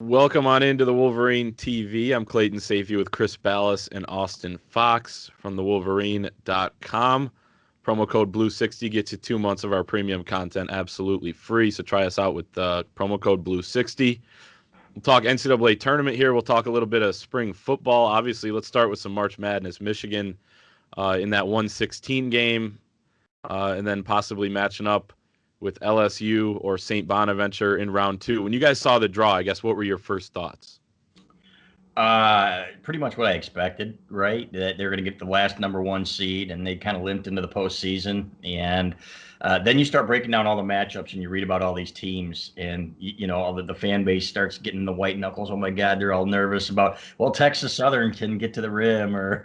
Welcome on into the Wolverine TV. I'm Clayton Sayfie with Chris Balas and Austin Fox from the Wolverine.com. Promo code Blue60 gets you 2 months of our premium content absolutely free. So try us out with promo code Blue60. We'll talk NCAA tournament here. We'll talk a little bit of spring football. Obviously, let's start with some March Madness. Michigan in that 116 game, and then possibly matching up with LSU or St. Bonaventure in round two. When you guys saw the draw, I guess, what were your first thoughts? Pretty much what I expected, right? That they're going to get the last number one seed, and they kind of limped into the postseason. And then you start breaking down all the matchups, and you read about all these teams, and all the fan base starts getting the white knuckles. Oh my God, they're all nervous about. Well, Texas Southern can get to the rim, or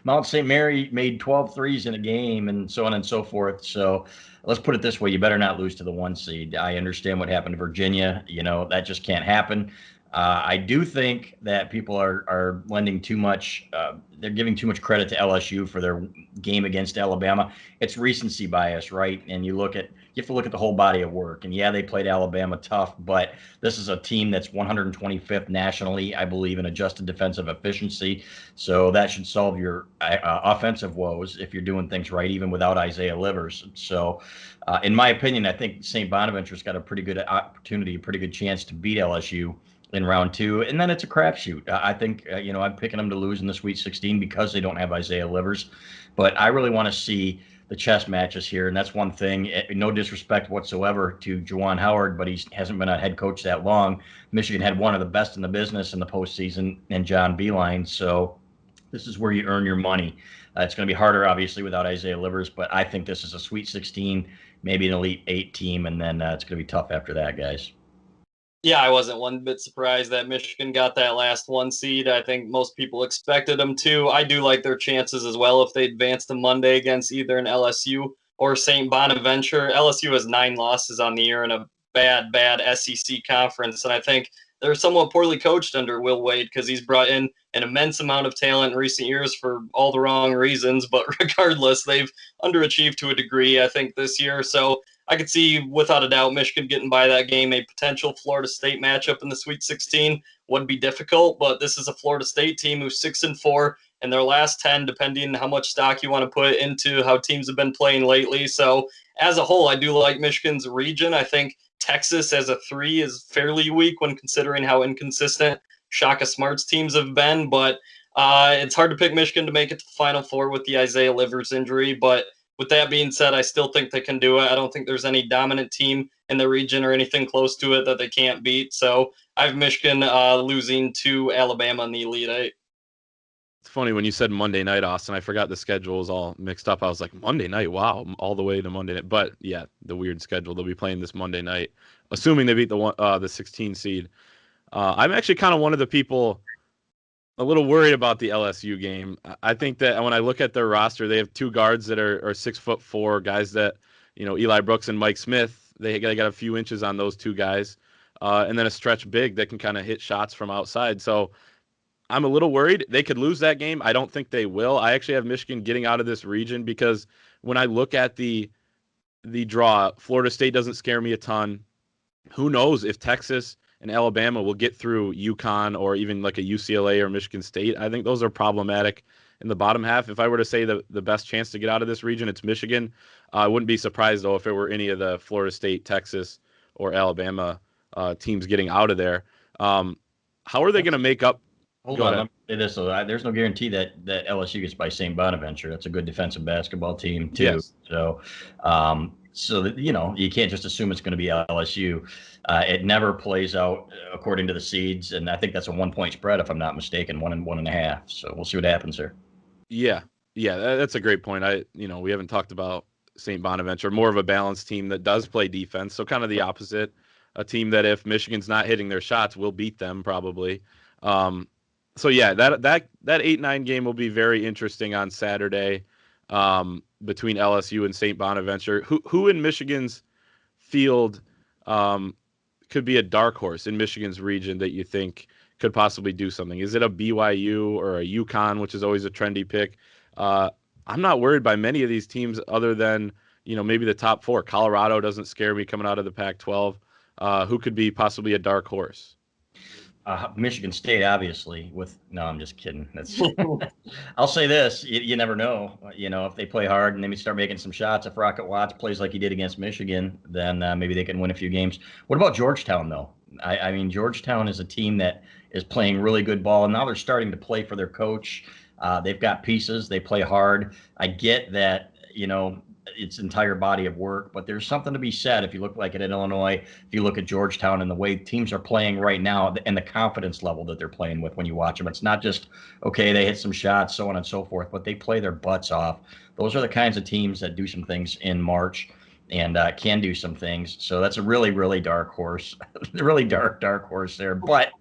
Mount St. Mary made 12 threes in a game, and so on and so forth. So let's put it this way: you better not lose to the one seed. I understand what happened to Virginia. That just can't happen. I do think that people are lending too much. They're giving too much credit to LSU for their game against Alabama. It's recency bias, right? And you have to look at the whole body of work. And yeah, they played Alabama tough, but this is a team that's 125th nationally, I believe, in adjusted defensive efficiency. So that should solve your offensive woes if you're doing things right, even without Isaiah Livers. So, in my opinion, I think St. Bonaventure's got a pretty good opportunity, a pretty good chance to beat LSU in round two, and then it's a crapshoot. I think I'm picking them to lose in the Sweet 16 because they don't have Isaiah Livers, but I really want to see the chess matches here, and that's one thing. No disrespect whatsoever to Juwan Howard, but he hasn't been a head coach that long. Michigan had one of the best in the business in the postseason, and John Beilein. So this is where you earn your money. It's going to be harder, obviously, without Isaiah Livers, but I think this is a Sweet 16, maybe an Elite Eight team, and then it's going to be tough after that, guys. Yeah, I wasn't one bit surprised that Michigan got that last one seed. I think most people expected them to. I do like their chances as well if they advance to Monday against either an LSU or St. Bonaventure. LSU has 9 losses on the year in a bad SEC conference, and I think they're somewhat poorly coached under Will Wade because he's brought in an immense amount of talent in recent years for all the wrong reasons. But regardless, they've underachieved to a degree, I think, this year. So I could see, without a doubt, Michigan getting by that game. A potential Florida State matchup in the Sweet 16 would be difficult, but this is a Florida State team who's 6-4 in their last 10, depending on how much stock you want to put into how teams have been playing lately. So as a whole, I do like Michigan's region. I think Texas as a 3 is fairly weak when considering how inconsistent Shaka Smart's teams have been, but it's hard to pick Michigan to make it to the Final Four with the Isaiah Livers injury, but with that being said, I still think they can do it. I don't think there's any dominant team in the region or anything close to it that they can't beat. So I have Michigan losing to Alabama in the Elite Eight. It's funny when you said Monday night, Austin. I forgot the schedule was all mixed up. I was like, Monday night, wow, all the way to Monday night. But yeah, the weird schedule. They'll be playing this Monday night, assuming they beat the 16 seed. I'm actually kind of one of the people a little worried about the LSU game. I think that when I look at their roster, they have 2 guards that are 6'4" guys that, Eli Brooks and Mike Smith. They got a few inches on those 2 guys, and then a stretch big that can kind of hit shots from outside. So I'm a little worried they could lose that game. I don't think they will. I actually have Michigan getting out of this region because when I look at the draw, Florida State doesn't scare me a ton. Who knows if Texas and Alabama will get through UConn or even like a UCLA or Michigan State. I think those are problematic in the bottom half. If I were to say the best chance to get out of this region, it's Michigan. I wouldn't be surprised, though, if it were any of the Florida State, Texas, or Alabama teams getting out of there. How are they going to make up? Hold on, let me say this. So there's no guarantee that LSU gets by St. Bonaventure. That's a good defensive basketball team, too. Yes. So, you can't just assume it's going to be LSU. It never plays out according to the seeds, and I think that's a 1-point spread, if I'm not mistaken, 1 and 1.5. So we'll see what happens there. Yeah, that's a great point. We haven't talked about St. Bonaventure, more of a balanced team that does play defense. So kind of the opposite, a team that if Michigan's not hitting their shots, will beat them probably. So yeah, that 8-9 game will be very interesting on Saturday between LSU and St. Bonaventure. Who in Michigan's field could be a dark horse in Michigan's region that you think could possibly do something? Is it a BYU or a UConn, which is always a trendy pick? I'm not worried by many of these teams other than maybe the top 4. Colorado doesn't scare me coming out of the Pac-12. Who could be possibly a dark horse? Michigan State, obviously. No, I'm just kidding. That's. I'll say this: you never know. If they play hard and they start making some shots, if Rocket Watts plays like he did against Michigan, then maybe they can win a few games. What about Georgetown, though? I mean, Georgetown is a team that is playing really good ball, and now they're starting to play for their coach. They've got pieces. They play hard. I get that. Its entire body of work, but there's something to be said if you look like it at Illinois, if you look at Georgetown and the way teams are playing right now and the confidence level that they're playing with when you watch them. It's not just, okay, they hit some shots, so on and so forth, but they play their butts off. Those are the kinds of teams that do some things in March and can do some things. So that's a really, really dark horse, really dark horse there. But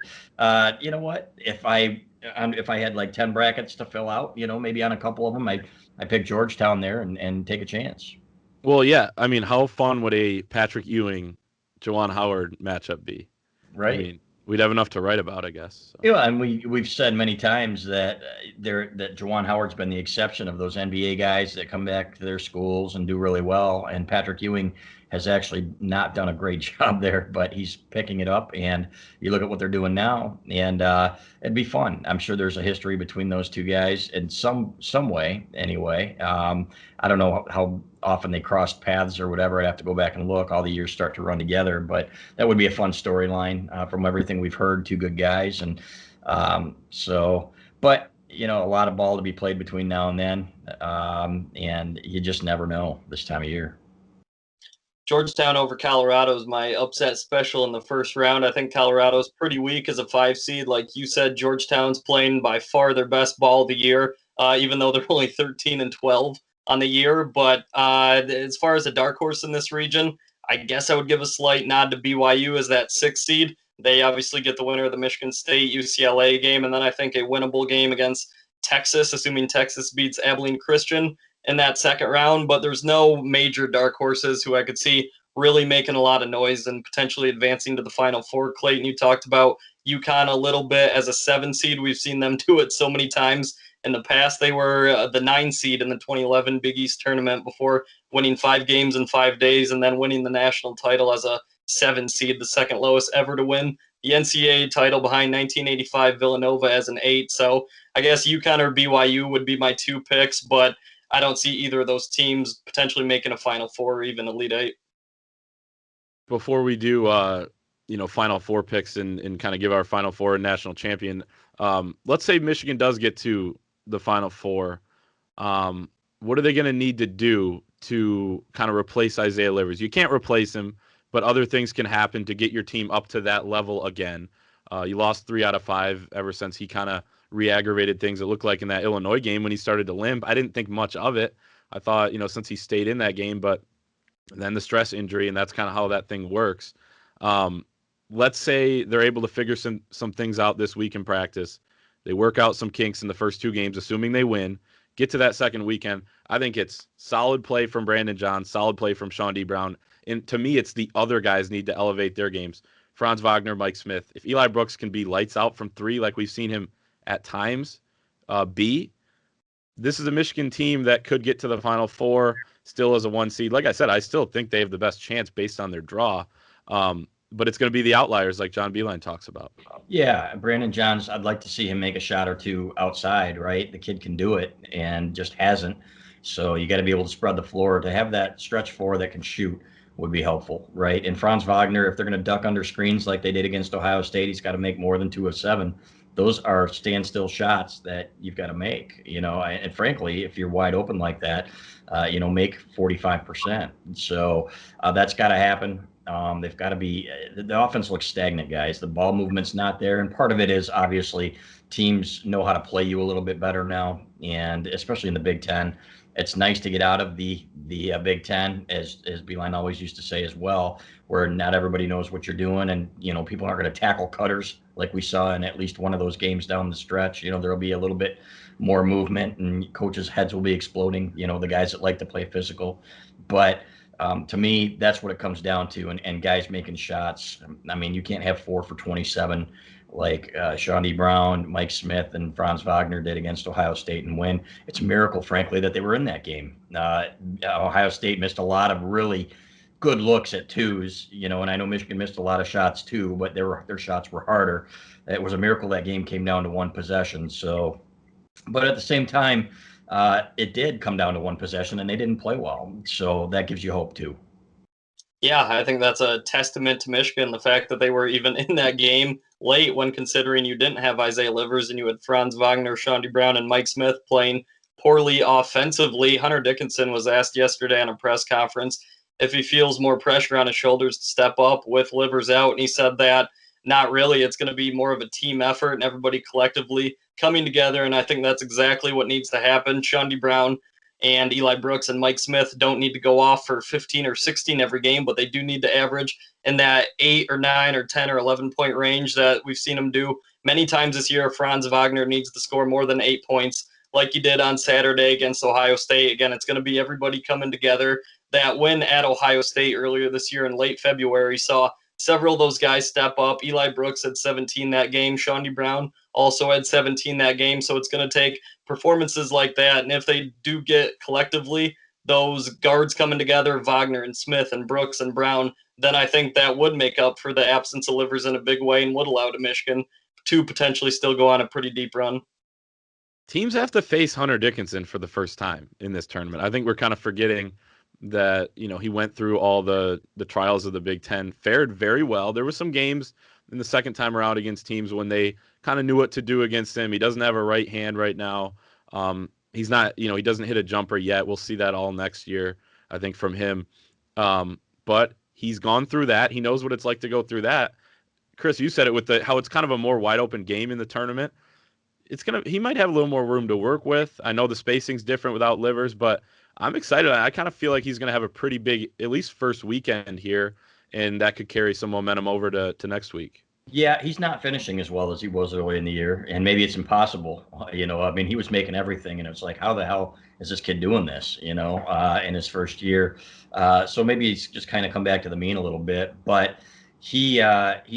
you know what? If I had like 10 brackets to fill out, maybe on a couple of them, I pick Georgetown there and take a chance. Well, yeah. I mean, how fun would a Patrick Ewing, Juwan Howard matchup be? Right. I mean, we'd have enough to write about, I guess. So. Yeah, and we've said many times that that Juwan Howard's been the exception of those NBA guys that come back to their schools and do really well, and Patrick Ewing has actually not done a great job there, but he's picking it up. And you look at what they're doing now, and it'd be fun. I'm sure there's a history between those two guys in some way, anyway. I don't know how often they crossed paths or whatever. I'd have to go back and look. All the years start to run together, but that would be a fun storyline from everything we've heard. Two good guys, and but a lot of ball to be played between now and then, and you just never know this time of year. Georgetown over Colorado is my upset special in the first round. I think Colorado's pretty weak as a 5 seed. Like you said, Georgetown's playing by far their best ball of the year, even though they're only 13-12 on the year. But as far as a dark horse in this region, I guess I would give a slight nod to BYU as that 6 seed. They obviously get the winner of the Michigan State UCLA game, and then I think a winnable game against Texas, assuming Texas beats Abilene Christian in that second round. But there's no major dark horses who I could see really making a lot of noise and potentially advancing to the Final Four. Clayton, you talked about UConn a little bit as a 7 seed. We've seen them do it so many times in the past. They were the 9 seed in the 2011 Big East tournament before winning 5 games in 5 days and then winning the national title as a 7 seed, the second lowest ever to win the NCAA title behind 1985 Villanova as an 8. So I guess UConn or BYU would be my 2 picks, but I don't see either of those teams potentially making a Final Four or even Elite 8. Before we do, Final Four picks and kind of give our Final Four and national champion, let's say Michigan does get to the Final Four. What are they going to need to do to kind of replace Isaiah Livers? You can't replace him, but other things can happen to get your team up to that level again. You lost 3 out of 5 ever since he kind of re-aggravated things. It looked like in that Illinois game when he started to limp. I didn't think much of it. I thought, since he stayed in that game, but then the stress injury, and that's kind of how that thing works. Let's say they're able to figure some things out this week in practice. They work out some kinks in the first 2 games, assuming they win. Get to that second weekend. I think it's solid play from Brandon Johns, solid play from Sean D. Brown. And to me, it's the other guys need to elevate their games. Franz Wagner, Mike Smith. If Eli Brooks can be lights out from 3 like we've seen him at times, this is a Michigan team that could get to the Final Four still as a 1 seed. Like I said, I still think they have the best chance based on their draw. But it's going to be the outliers like John Beilein talks about. Yeah, Brandon Johns, I'd like to see him make a shot or 2 outside, right? The kid can do it and just hasn't. So you got to be able to spread the floor. To have that stretch 4 that can shoot would be helpful, right? And Franz Wagner, if they're going to duck under screens like they did against Ohio State, he's got to make more than 2 of 7. Those are standstill shots that you've got to make, and frankly, if you're wide open like that, make 45%. So that's got to happen. They've got to be the offense looks stagnant, guys. The ball movement's not there. And part of it is obviously teams know how to play you a little bit better now. And especially in the Big Ten, it's nice to get out of the Big Ten, as Beilein always used to say as well, where not everybody knows what you're doing. And, people aren't going to tackle cutters like we saw in at least one of those games down the stretch. There'll be a little bit more movement and coaches' heads will be exploding, the guys that like to play physical. But to me, that's what it comes down to. And guys making shots. I mean, you can't have 4 for 27 like Sean D. Brown, Mike Smith, and Franz Wagner did against Ohio State and win. It's a miracle, frankly, that they were in that game. Ohio State missed a lot of really good looks at twos, and I know Michigan missed a lot of shots too, but their shots were harder. It was a miracle that game came down to one possession. So, but at the same time, it did come down to one possession, and they didn't play well. So that gives you hope too. Yeah, I think that's a testament to Michigan, the fact that they were even in that game late when considering you didn't have Isaiah Livers and you had Franz Wagner, Shawnee Brown, and Mike Smith playing poorly offensively. Hunter Dickinson was asked yesterday on a press conference if he feels more pressure on his shoulders to step up with Livers out, and he said that not really. It's going to be more of a team effort and everybody collectively coming together, and I think that's exactly what needs to happen. Shawnee Brown and Eli Brooks and Mike Smith don't need to go off for 15 or 16 every game, but they do need to average in that 8 or 9 or 10 or 11-point range that we've seen them do many times this year. Franz Wagner needs to score more than 8 points like he did on Saturday against Ohio State. Again, it's going to be everybody coming together. That win at Ohio State earlier this year in late February saw several of those guys step up. Eli Brooks had 17 that game. Shawnee Brown also had 17 that game. So it's going to take performances like that. And if they do get collectively those guards coming together, Wagner and Smith and Brooks and Brown, then I think that would make up for the absence of Livers in a big way and would allow to Michigan to potentially still go on a pretty deep run. Teams have to face Hunter Dickinson for the first time in this tournament. I think we're kind of forgetting that, he went through all the trials of the Big Ten, fared very well. There were some games in the second time around against teams when they kind of knew what to do against him. He doesn't have a right hand right now. He's not, he doesn't hit a jumper yet. We'll see that all next year, I think, from him. But he's gone through that. He knows what it's like to go through that. Chris, you said it with how it's kind of a more wide open game in the tournament. He might have a little more room to work with. I know the spacing's different without Livers, but I'm excited. I kind of feel like he's going to have a pretty big, at least first weekend here, and that could carry some momentum over to next week. Yeah, he's not finishing as well as he was early in the year, and maybe it's impossible. I mean, he was making everything, and it's like, how the hell is this kid doing this? In his first year. So maybe he's just kind of come back to the mean a little bit, but he's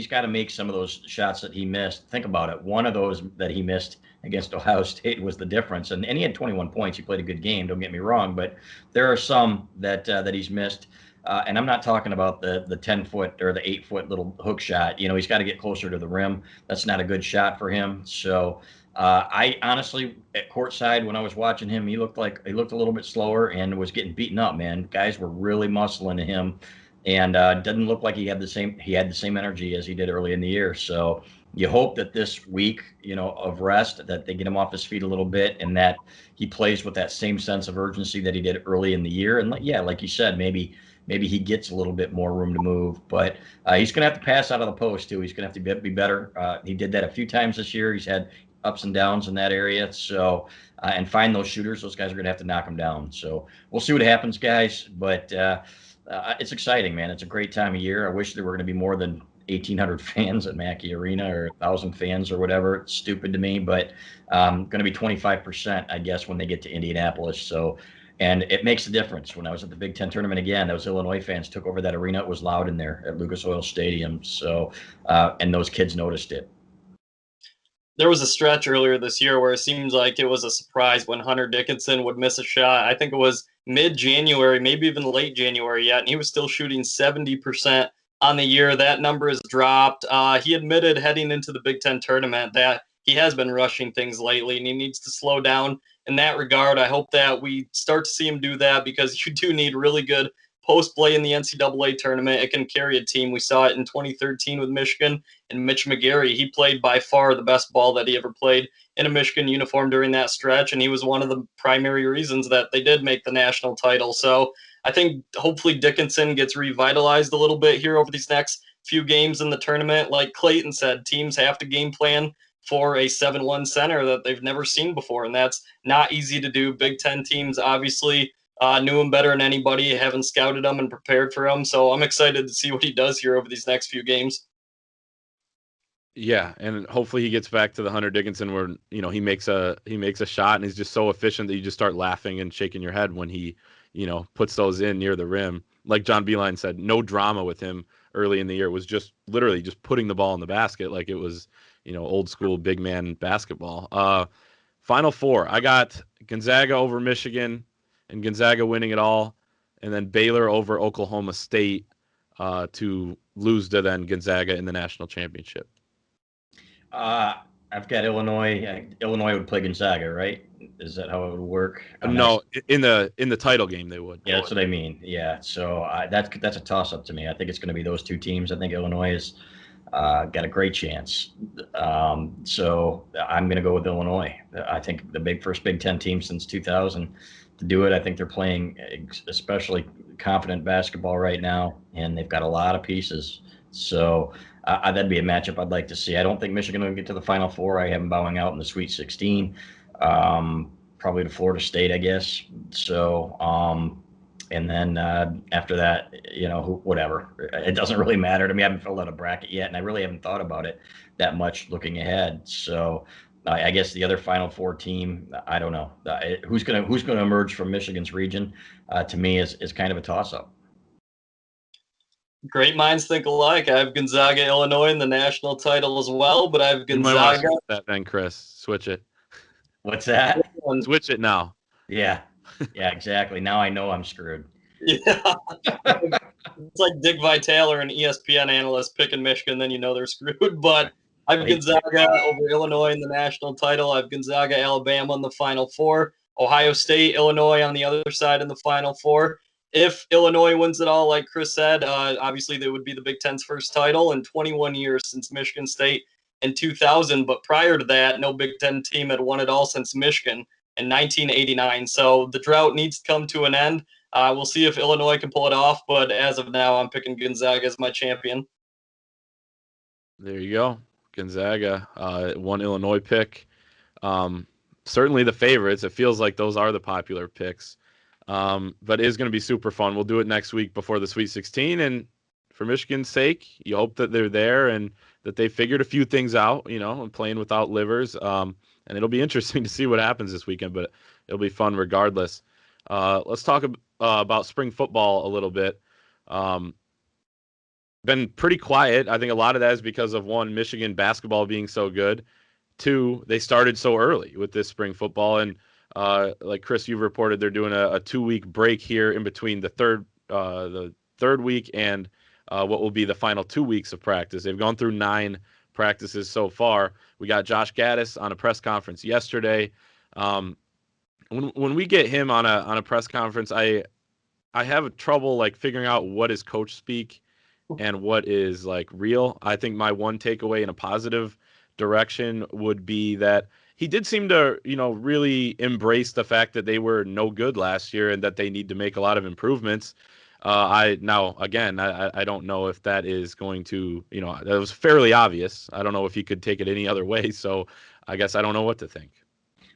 got to make some of those shots that he missed. Think about it. One of those that he missed against Ohio State was the difference, and he had 21 points. He played a good game. Don't get me wrong, but there are some that he's missed. And I'm not talking about the 10-foot or the 8-foot little hook shot. He's got to get closer to the rim. That's not a good shot for him. So I honestly, at courtside, when I was watching him, he looked a little bit slower and was getting beaten up, man. Guys were really muscling him, and doesn't look like he had the same energy as he did early in the year. So you hope that this week, of rest, that they get him off his feet a little bit, and that he plays with that same sense of urgency that he did early in the year. And yeah, like you said, maybe he gets a little bit more room to move, but he's going to have to pass out of the post too. He's going to have to be better. He did that a few times this year. He's had ups and downs in that area. So, and find those shooters. Those guys are going to have to knock him down. So we'll see what happens, guys. But it's exciting, man. It's a great time of year. I wish there were going to be more than 1,800 fans at Mackey Arena, or 1,000 fans or whatever. It's stupid to me, but going to be 25%, I guess, when they get to Indianapolis. So, and it makes a difference. When I was at the Big Ten tournament again, those Illinois fans took over that arena. It was loud in there at Lucas Oil Stadium. So, and those kids noticed it. There was a stretch earlier this year where it seems like it was a surprise when Hunter Dickinson would miss a shot. I think it was mid-January, maybe even late January yet, and he was still shooting 70% on the year. That number has dropped. He admitted heading into the Big Ten tournament that he has been rushing things lately, and he needs to slow down in that regard. I hope that we start to see him do that, because you do need really good post play in the NCAA tournament. It can carry a team. We saw it in 2013 with Michigan and Mitch McGary. He played by far the best ball that he ever played in a Michigan uniform during that stretch, and he was one of the primary reasons that they did make the national title. So I think hopefully Dickinson gets revitalized a little bit here over these next few games in the tournament. Like Clayton said, teams have to game plan for a 7-1 center that they've never seen before, and that's not easy to do. Big Ten teams obviously knew him better than anybody, having scouted him and prepared for him. So I'm excited to see what he does here over these next few games. Yeah, and hopefully he gets back to the Hunter Dickinson where, he makes a shot and he's just so efficient that you just start laughing and shaking your head when he, puts those in near the rim. Like John Beilein said, no drama with him early in the year. It was just literally just putting the ball in the basket like it was, old school big man basketball. Final four. I got Gonzaga over Michigan and Gonzaga winning it all. and then Baylor over Oklahoma State to lose to then Gonzaga in the national championship. I've got Illinois. Illinois would play Gonzaga, right? Is that how it would work? No, in the title game they would. Yeah, that's what I mean. Yeah, so that's a toss up to me. I think it's going to be those two teams. I think Illinois has got a great chance. So I'm going to go with Illinois. I think the first Big Ten team since 2000 to do it. I think they're playing especially confident basketball right now, and they've got a lot of pieces. So that'd be a matchup I'd like to see. I don't think Michigan will get to the Final Four. I have them bowing out in the Sweet 16. Probably to Florida State, I guess. So, and then after that, whatever. It doesn't really matter to me. I haven't filled out a bracket yet, and I really haven't thought about it that much looking ahead. So, I guess the other Final Four team, I don't know who's gonna emerge from Michigan's region. To me, is kind of a toss-up. Great minds think alike. I have Gonzaga, Illinois in the national title as well, but I have Gonzaga. You might want to switch that then, Chris. Switch it. What's that? Switch it now. Yeah, exactly. Now I know I'm screwed. Yeah. It's like Dick Vitale or an ESPN analyst picking Michigan, then they're screwed. But I have Gonzaga over Illinois in the national title. I have Gonzaga, Alabama in the Final Four. Ohio State, Illinois on the other side in the Final Four. If Illinois wins it all, like Chris said, obviously they would be the Big Ten's first title in 21 years since Michigan State in 2000. But prior to that, no Big Ten team had won it all since Michigan in 1989. So the drought needs to come to an end. We'll see if Illinois can pull it off. But as of now, I'm picking Gonzaga as my champion. There you go. Gonzaga, one Illinois pick. Certainly the favorites. It feels like those are the popular picks. But it is going to be super fun. We'll do it next week before the Sweet 16. And for Michigan's sake, you hope that they're there and that they figured a few things out, and playing without Livers. And it'll be interesting to see what happens this weekend, but it'll be fun regardless. Let's talk about spring football a little bit. Been pretty quiet. I think a lot of that is because of, one, Michigan basketball being so good. Two, they started so early with this spring football. And like Chris, you've reported they're doing a 2-week break here in between the third week and what will be the final 2 weeks of practice. They've gone through 9 practices so far. We got Josh Gaddis on a press conference yesterday. When we get him on a press conference, I have trouble figuring out what is coach speak and what is real. I think my one takeaway in a positive direction would be that he did seem to, really embrace the fact that they were no good last year and that they need to make a lot of improvements. I don't know if that is going to, that was fairly obvious. I don't know if he could take it any other way. So I guess I don't know what to think.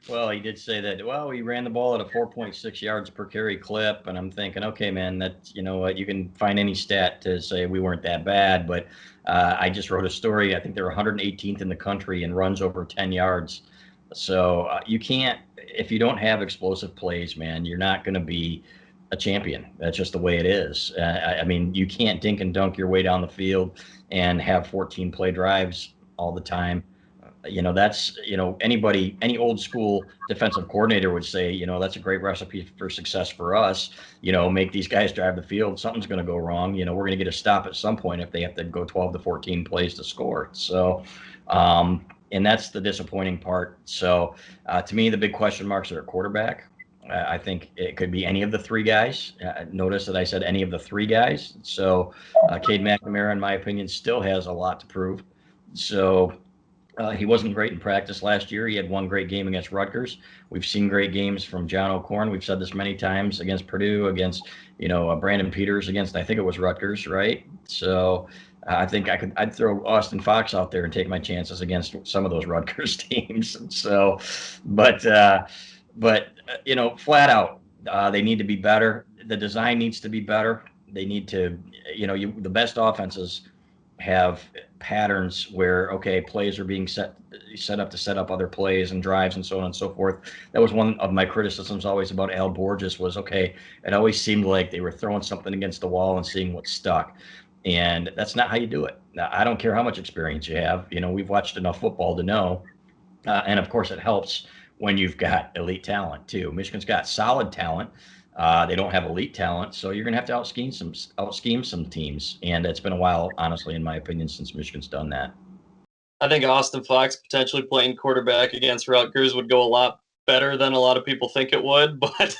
Well, he did say that, he ran the ball at a 4.6 yards per carry clip. And I'm thinking, okay, man, that's, you can find any stat to say we weren't that bad. But I just wrote a story. I think they're 118th in the country in runs over 10 yards. So you can't, if you don't have explosive plays, man, you're not going to be a champion. That's just the way it is. You can't dink and dunk your way down the field and have 14 play drives all the time. That's, any old school defensive coordinator would say, that's a great recipe for success for us. Make these guys drive the field. Something's going to go wrong. We're going to get a stop at some point if they have to go 12 to 14 plays to score. So, and that's the disappointing part. So to me, the big question marks are at quarterback. I think it could be any of the 3 guys. Notice that I said any of the 3 guys. So Cade McNamara, in my opinion, still has a lot to prove. So he wasn't great in practice last year. He had one great game against Rutgers. We've seen great games from John O'Korn. We've said this many times, against Purdue, against, Brandon Peters, against, I think it was Rutgers, right? So I think I'd throw Austin Fox out there and take my chances against some of those Rutgers teams. So, but flat out, they need to be better. The design needs to be better. They need to, the best offenses have patterns where, okay, plays are being set up to set up other plays and drives and so on and so forth. That was one of my criticisms always about Al Borges was, okay, it always seemed like they were throwing something against the wall and seeing what stuck. And that's not how you do it. Now, I don't care how much experience you have. We've watched enough football to know. And of course, it helps when you've got elite talent too. Michigan's got solid talent. They don't have elite talent, so you're going to have to out-scheme some teams. And it's been a while, honestly, in my opinion, since Michigan's done that. I think Austin Fox potentially playing quarterback against Rutgers would go a lot better than a lot of people think it would. But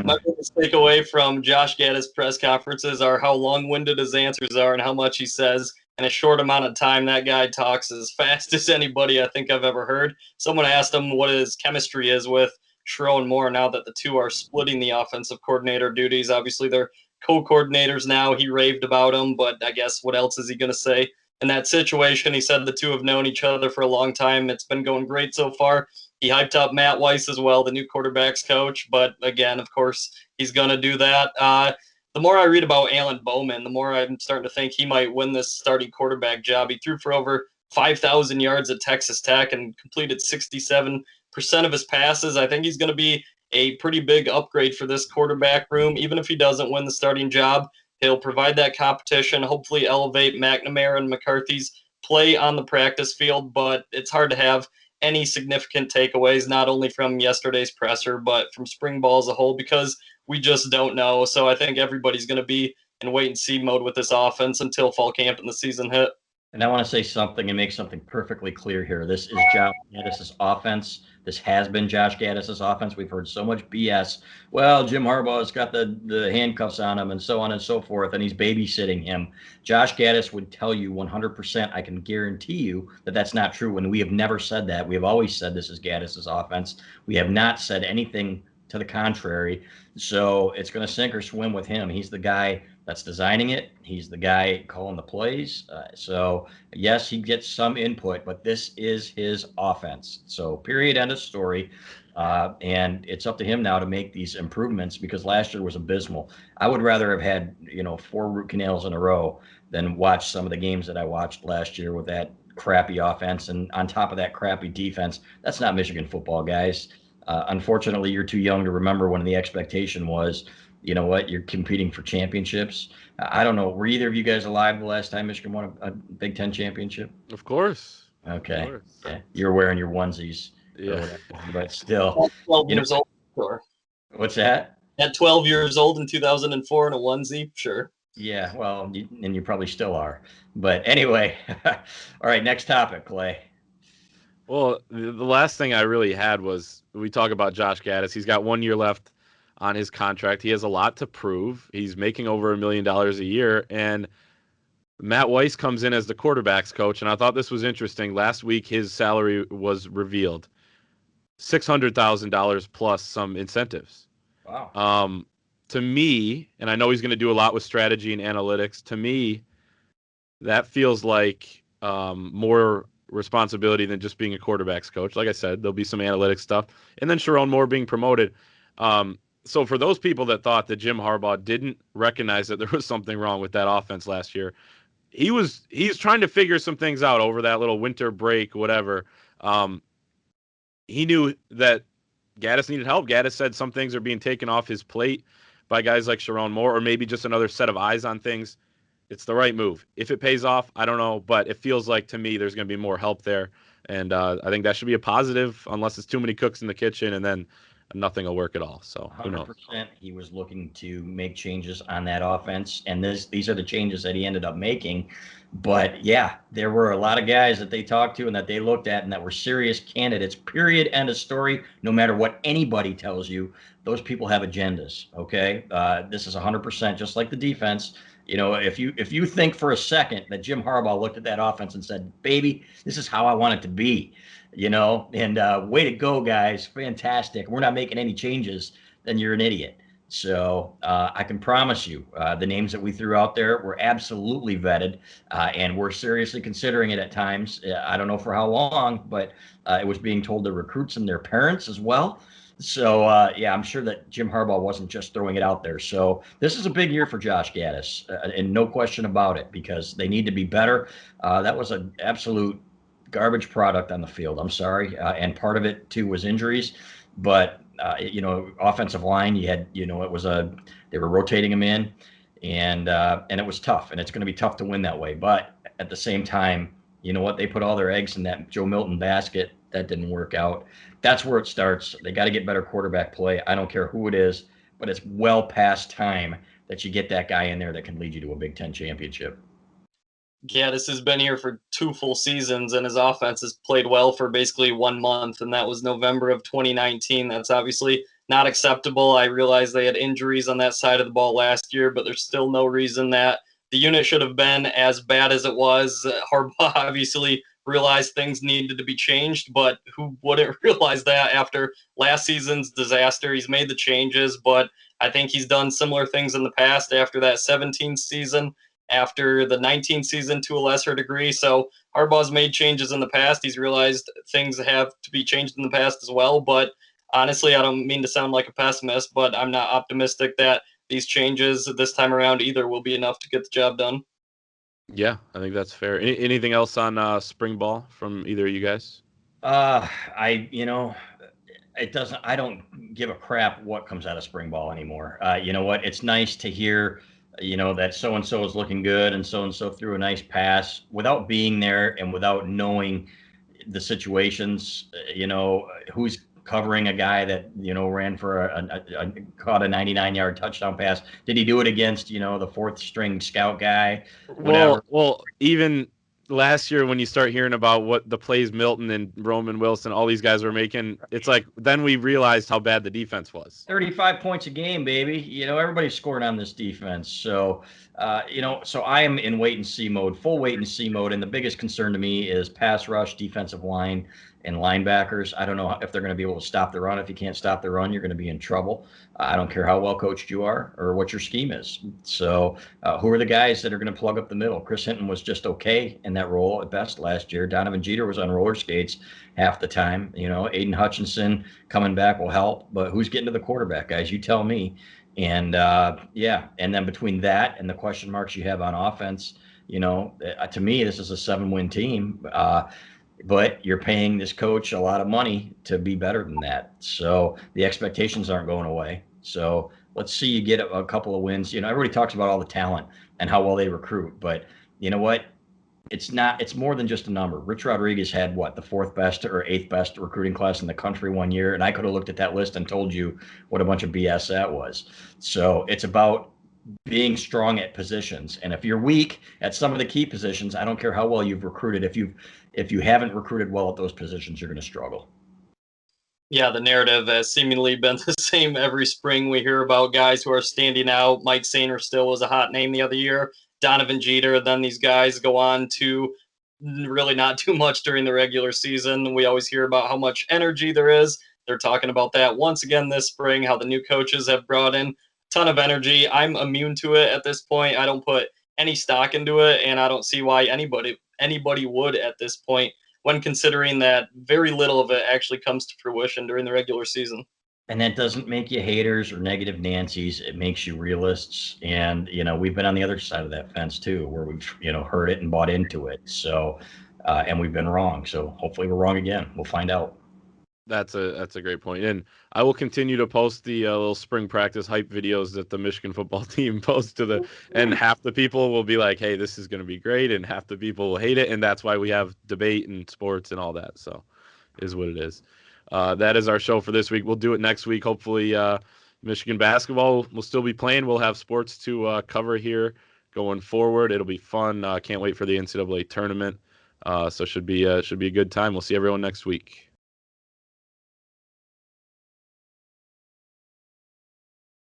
my biggest takeaway from Josh Gattis' press conferences are how long-winded his answers are and how much he says in a short amount of time. That guy talks as fast as anybody I think I've ever heard. Someone asked him what his chemistry is with Sherrone Moore now that the two are splitting the offensive coordinator duties. Obviously, they're co-coordinators now. He raved about him, but I guess what else is he going to say? In that situation, he said the two have known each other for a long time. It's been going great so far. He hyped up Matt Weiss as well, the new quarterbacks coach. But again, of course, he's going to do that. The more I read about Alan Bowman, the more I'm starting to think he might win this starting quarterback job. He threw for over 5,000 yards at Texas Tech and completed 67% of his passes. I think he's going to be a pretty big upgrade for this quarterback room, even if he doesn't win the starting job. He'll provide that competition, hopefully elevate McNamara and McCarthy's play on the practice field, but it's hard to have any significant takeaways, not only from yesterday's presser, but from spring ball as a whole, because we just don't know. So I think everybody's going to be in wait-and-see mode with this offense until fall camp and the season hit. And I want to say something and make something perfectly clear here. This is Josh Gattis' offense. This has been Josh Gattis' offense. We've heard so much BS. Well, Jim Harbaugh's got the handcuffs on him and so on and so forth, and he's babysitting him. Josh Gattis would tell you 100%, I can guarantee you that that's not true, and we have never said that. We have always said this is Gattis' offense. We have not said anything to the contrary. So it's going to sink or swim with him. He's the guy that's designing it. He's the guy calling the plays. So yes, he gets some input, but this is his offense. So period, end of story. And it's up to him now to make these improvements, because last year was abysmal. I would rather have had 4 root canals in a row than watch some of the games that I watched last year with that crappy offense and on top of that crappy defense. That's not Michigan football, guys. Unfortunately, you're too young to remember when the expectation was, you know what, you're competing for championships. I don't know. Were either of you guys alive the last time Michigan won a Big Ten championship? Of course. Okay. Of course. Yeah. You're wearing your onesies. Yeah. But still. 12 years old, sure. What's that? At 12 years old in 2004 in a onesie, sure. Yeah, well, and you probably still are. But anyway, all right, next topic, Clay. Well, the last thing I really had was, we talk about Josh Gattis. He's got 1 year left on his contract. He has a lot to prove. He's making over $1 million a year, and Matt Weiss comes in as the quarterback's coach, and I thought this was interesting. Last week, his salary was revealed, $600,000 plus some incentives. Wow. To me, and I know he's going to do a lot with strategy and analytics, to me, that feels like more responsibility than just being a quarterback's coach. Like I said, there'll be some analytics stuff, and then Sherrone Moore being promoted. So for those people that thought that Jim Harbaugh didn't recognize that there was something wrong with that offense last year, he's trying to figure some things out over that little winter break, whatever. He knew that Gattis needed help. Gattis said some things are being taken off his plate by guys like Sherrone Moore, or maybe just another set of eyes on things. It's the right move. If it pays off, I don't know, but it feels like to me there's going to be more help there, and I think that should be a positive, unless it's too many cooks in the kitchen, and then nothing will work at all. So who knows? 100%. He was looking to make changes on that offense, and these are the changes that he ended up making. But yeah, there were a lot of guys that they talked to and that they looked at and that were serious candidates. Period. End of story. No matter what anybody tells you, those people have agendas. Okay, this is 100% just like the defense. If you think for a second that Jim Harbaugh looked at that offense and said, "Baby, this is how I want it to be," and way to go, guys, fantastic. We're not making any changes, then you're an idiot. So I can promise you the names that we threw out there were absolutely vetted, and we're seriously considering it at times. I don't know for how long, but it was being told to recruits and their parents as well. So, yeah, I'm sure that Jim Harbaugh wasn't just throwing it out there. So this is a big year for Josh Gattis, and no question about it, because they need to be better. That was an absolute garbage product on the field. I'm sorry. And part of it, too, was injuries. But, offensive line, you had, they were rotating them in, and it was tough. And it's going to be tough to win that way. But at the same time, you know what? They put all their eggs in that Joe Milton basket. That didn't work out. That's where it starts. They got to get better quarterback play. I don't care who it is, but it's well past time that you get that guy in there that can lead you to a Big Ten championship. Gaddis has been here for 2 full seasons, and his offense has played well for basically 1 month, and that was November of 2019. That's obviously not acceptable. I realize they had injuries on that side of the ball last year, but there's still no reason that the unit should have been as bad as it was. Harbaugh obviously realized things needed to be changed, but who wouldn't realize that after last season's disaster? He's made the changes, but I think he's done similar things in the past after that 17 season, after the 19 season to a lesser degree. So Harbaugh's made changes in the past. He's realized things have to be changed in the past as well. But honestly, I don't mean to sound like a pessimist, but I'm not optimistic that these changes this time around either will be enough to get the job done. Yeah, I think that's fair. Anything else on spring ball from either of you guys? I don't give a crap what comes out of spring ball anymore. You know what? It's nice to hear, that so-and-so is looking good and so-and-so threw a nice pass without being there and without knowing the situations, who's covering a guy that, ran for caught a 99-yard touchdown pass. Did he do it against, the fourth string scout guy? Whatever. Well, even last year when you start hearing about what the plays Milton and Roman Wilson, all these guys were making, it's like then we realized how bad the defense was. 35 points a game, baby. Everybody's scoring on this defense. So, so I am in wait and see mode, full wait and see mode. And the biggest concern to me is pass rush, defensive line, and linebackers. I don't know if they're going to be able to stop the run. If you can't stop the run, you're going to be in trouble. I don't care how well coached you are or what your scheme is. So who are the guys that are going to plug up the middle? Chris Hinton was just okay in that role at best last year. Donovan Jeter was on roller skates half the time. Aiden Hutchinson coming back will help. But who's getting to the quarterback, guys? You tell me. And, and then between that and the question marks you have on offense, to me, this is a 7-win team. But you're paying this coach a lot of money to be better than that. So the expectations aren't going away. So let's see you get a couple of wins. Everybody talks about all the talent and how well they recruit. But you know what? It's more than just a number. Rich Rodriguez had the 4th best or 8th best recruiting class in the country one year. And I could have looked at that list and told you what a bunch of BS that was. So it's about being strong at positions. And if you're weak at some of the key positions, I don't care how well you've recruited. If you haven't recruited well at those positions, you're going to struggle. Yeah, the narrative has seemingly been the same every spring. We hear about guys who are standing out. Mike Sainer still was a hot name the other year. Donovan Jeter. Then these guys go on to really not do much during the regular season. We always hear about how much energy there is. They're talking about that once again this spring, how the new coaches have brought in ton of energy. I'm immune to it at this point. I don't put any stock into it, and I don't see why anybody would at this point, when considering that very little of it actually comes to fruition during the regular season. And that doesn't make you haters or negative Nancy's. It makes you realists. And, we've been on the other side of that fence too, where we've, heard it and bought into it. So, and we've been wrong. So hopefully we're wrong again. We'll find out. That's a great point. And I will continue to post the little spring practice hype videos that the Michigan football team posts and half the people will be like, hey, this is going to be great. And half the people will hate it. And that's why we have debate and sports and all that. So is what it is. That is our show for this week. We'll do it next week. Hopefully Michigan basketball will still be playing. We'll have sports to cover here going forward. It'll be fun. Can't wait for the NCAA tournament. So should be a good time. We'll see everyone next week.